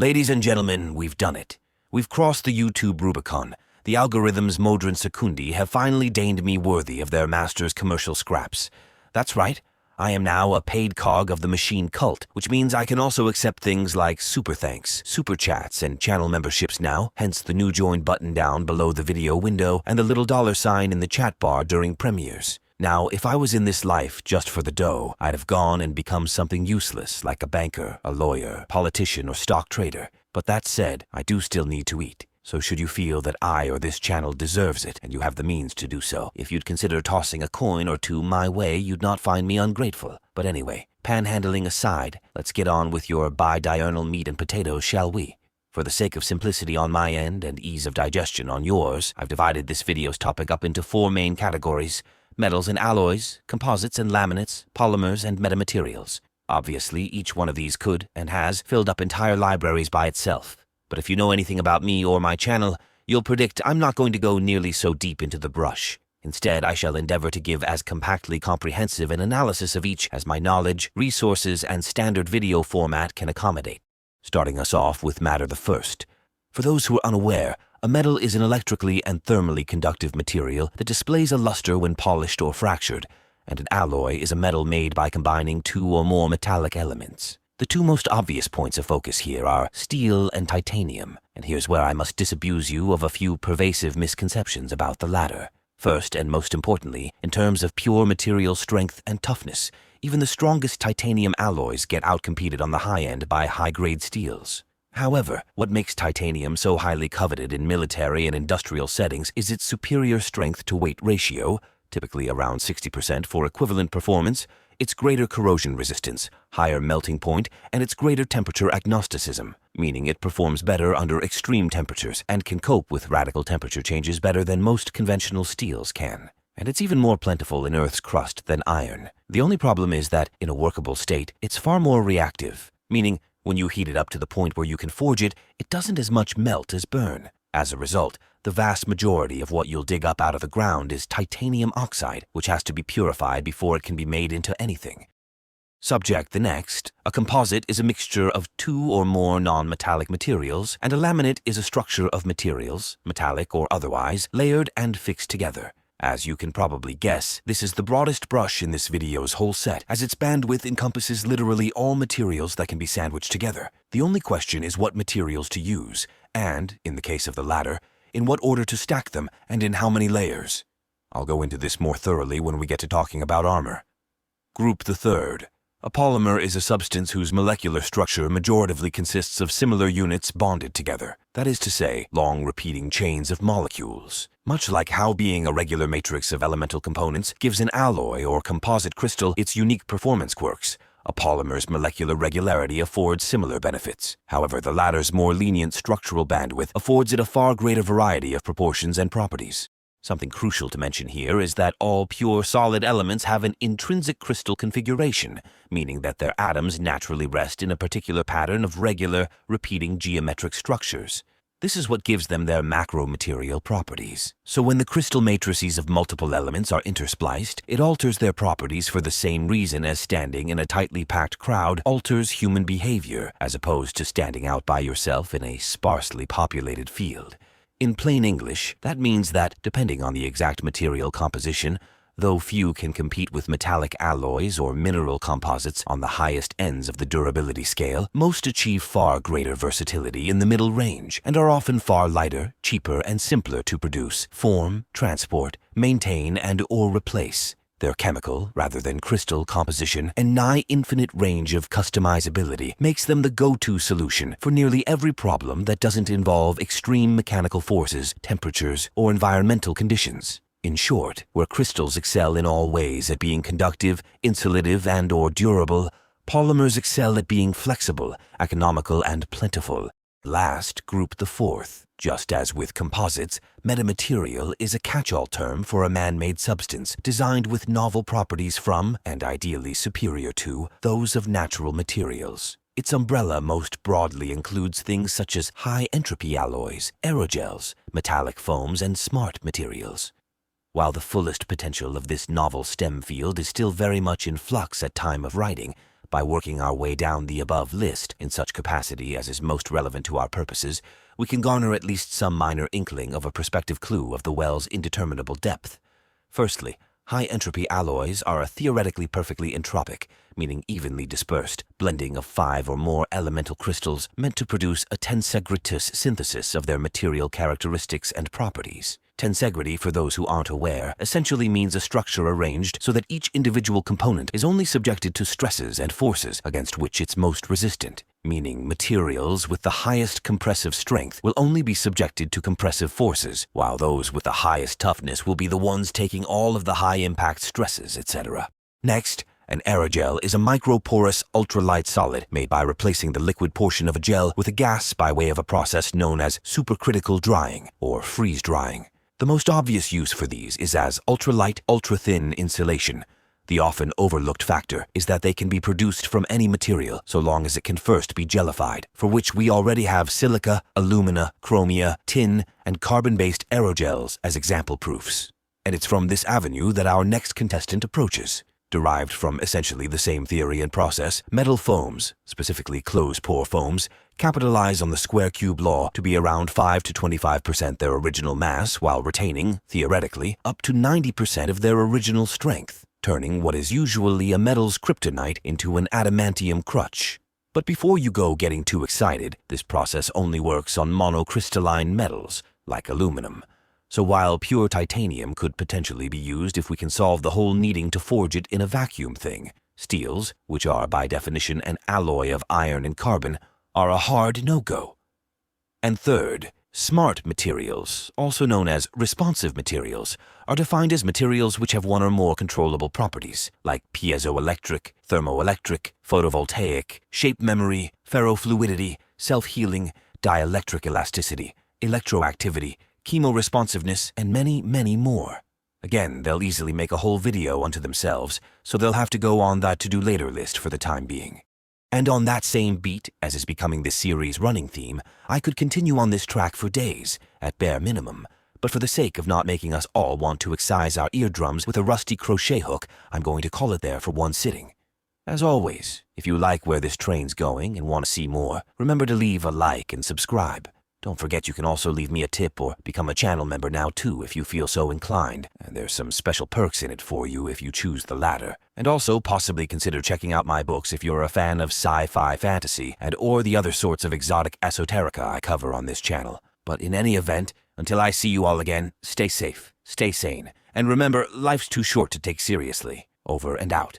Ladies and gentlemen, we've done it. We've crossed the YouTube Rubicon. The algorithms Modron Secundi have finally deemed me worthy of their master's commercial scraps. That's right. I am now a paid cog of the machine cult, which means I can also accept things like super thanks, super chats, and channel memberships now, hence the new join button down below the video window and the little $sign in the chat bar during premieres. Now, if I was in this life just for the dough, I'd have gone and become something useless like a banker, a lawyer, politician, or stock trader. But that said, I do still need to eat. So should you feel that I or this channel deserves it, and you have the means to do so, if you'd consider tossing a coin or two my way, you'd not find me ungrateful. But anyway, panhandling aside, let's get on with your bidiurnal meat and potatoes, shall we? For the sake of simplicity on my end and ease of digestion on yours, I've divided this video's topic up into 4 main categories: metals and alloys, composites and laminates, polymers and metamaterials. Obviously, each one of these could, and has, filled up entire libraries by itself. But if you know anything about me or my channel, you'll predict I'm not going to go nearly so deep into the brush. Instead, I shall endeavor to give as compactly comprehensive an analysis of each as my knowledge, resources, and standard video format can accommodate. Starting us off with matter the first. For those who are unaware, a metal is an electrically and thermally conductive material that displays a luster when polished or fractured, and an alloy is a metal made by combining 2 or more metallic elements. The 2 most obvious points of focus here are steel and titanium, and here's where I must disabuse you of a few pervasive misconceptions about the latter. First, and most importantly, in terms of pure material strength and toughness, even the strongest titanium alloys get outcompeted on the high end by high-grade steels. However, what makes titanium so highly coveted in military and industrial settings is its superior strength-to-weight ratio, typically around 60% for equivalent performance, its greater corrosion resistance, higher melting point, and its greater temperature agnosticism, meaning it performs better under extreme temperatures and can cope with radical temperature changes better than most conventional steels can. And it's even more plentiful in Earth's crust than iron. The only problem is that, in a workable state, it's far more reactive, meaning when you heat it up to the point where you can forge it, it doesn't as much melt as burn. As a result, the vast majority of what you'll dig up out of the ground is titanium oxide, which has to be purified before it can be made into anything. Subject the next. A composite is a mixture of 2 or more non-metallic materials, and a laminate is a structure of materials, metallic or otherwise, layered and fixed together. As you can probably guess, this is the broadest brush in this video's whole set, as its bandwidth encompasses literally all materials that can be sandwiched together. The only question is what materials to use, and, in the case of the latter, in what order to stack them and in how many layers. I'll go into this more thoroughly when we get to talking about armor. Group the third. A polymer is a substance whose molecular structure majoritively consists of similar units bonded together. That is to say, long repeating chains of molecules. Much like how being a regular matrix of elemental components gives an alloy or composite crystal its unique performance quirks, a polymer's molecular regularity affords similar benefits. However, the latter's more lenient structural bandwidth affords it a far greater variety of proportions and properties. Something crucial to mention here is that all pure solid elements have an intrinsic crystal configuration, meaning that their atoms naturally rest in a particular pattern of regular, repeating geometric structures. This is what gives them their macromaterial properties. So when the crystal matrices of multiple elements are interspliced, it alters their properties for the same reason as standing in a tightly packed crowd alters human behavior, as opposed to standing out by yourself in a sparsely populated field. In plain English, that means that, depending on the exact material composition, though few can compete with metallic alloys or mineral composites on the highest ends of the durability scale, most achieve far greater versatility in the middle range and are often far lighter, cheaper, and simpler to produce, form, transport, maintain, and/or replace. Their chemical, rather than crystal, composition and nigh infinite range of customizability makes them the go-to solution for nearly every problem that doesn't involve extreme mechanical forces, temperatures, or environmental conditions. In short, where crystals excel in all ways at being conductive, insulative, and/or durable, polymers excel at being flexible, economical, and plentiful. Last, group the fourth. Just as with composites, metamaterial is a catch-all term for a man-made substance designed with novel properties from, and ideally superior to, those of natural materials. Its umbrella most broadly includes things such as high-entropy alloys, aerogels, metallic foams, and smart materials. While the fullest potential of this novel STEM field is still very much in flux at time of writing, By working our way down the above list in such capacity as is most relevant to our purposes, we can garner at least some minor inkling of a prospective clue of the well's indeterminable depth. Firstly, high-entropy alloys are a theoretically perfectly entropic, meaning evenly dispersed, blending of 5 or more elemental crystals meant to produce a tensegritous synthesis of their material characteristics and properties. Tensegrity, for those who aren't aware, essentially means a structure arranged so that each individual component is only subjected to stresses and forces against which it's most resistant, meaning materials with the highest compressive strength will only be subjected to compressive forces, while those with the highest toughness will be the ones taking all of the high-impact stresses, etc. Next, an aerogel is a microporous ultralight solid made by replacing the liquid portion of a gel with a gas by way of a process known as supercritical drying or freeze drying. The most obvious use for these is as ultralight, ultra-thin insulation. The often overlooked factor is that they can be produced from any material so long as it can first be gelified, for which we already have silica, alumina, chromia, tin, and carbon-based aerogels as example proofs. And it's from this avenue that our next contestant approaches. Derived from essentially the same theory and process, metal foams, specifically closed-pore foams, capitalize on the square-cube law to be around 5 to 25% their original mass while retaining, theoretically, up to 90% of their original strength, turning what is usually a metal's kryptonite into an adamantium crutch. But before you go getting too excited, this process only works on monocrystalline metals, like aluminum. So while pure titanium could potentially be used if we can solve the whole needing to forge it in a vacuum thing, steels, which are by definition an alloy of iron and carbon, are a hard no-go. And third, smart materials, also known as responsive materials, are defined as materials which have one or more controllable properties, like piezoelectric, thermoelectric, photovoltaic, shape memory, ferrofluidity, self-healing, dielectric elasticity, electroactivity, chemoresponsiveness, and many, many more. Again, they'll easily make a whole video unto themselves, so they'll have to go on that to-do later list for the time being. And on that same beat, as is becoming this series' running theme, I could continue on this track for days, at bare minimum, but for the sake of not making us all want to excise our eardrums with a rusty crochet hook, I'm going to call it there for one sitting. As always, if you like where this train's going and want to see more, remember to leave a like and subscribe. Don't forget you can also leave me a tip or become a channel member now too if you feel so inclined, and there's some special perks in it for you if you choose the latter. And also possibly consider checking out my books if you're a fan of sci-fi fantasy and or the other sorts of exotic esoterica I cover on this channel. But in any event, until I see you all again, stay safe, stay sane, and remember, life's too short to take seriously. Over and out.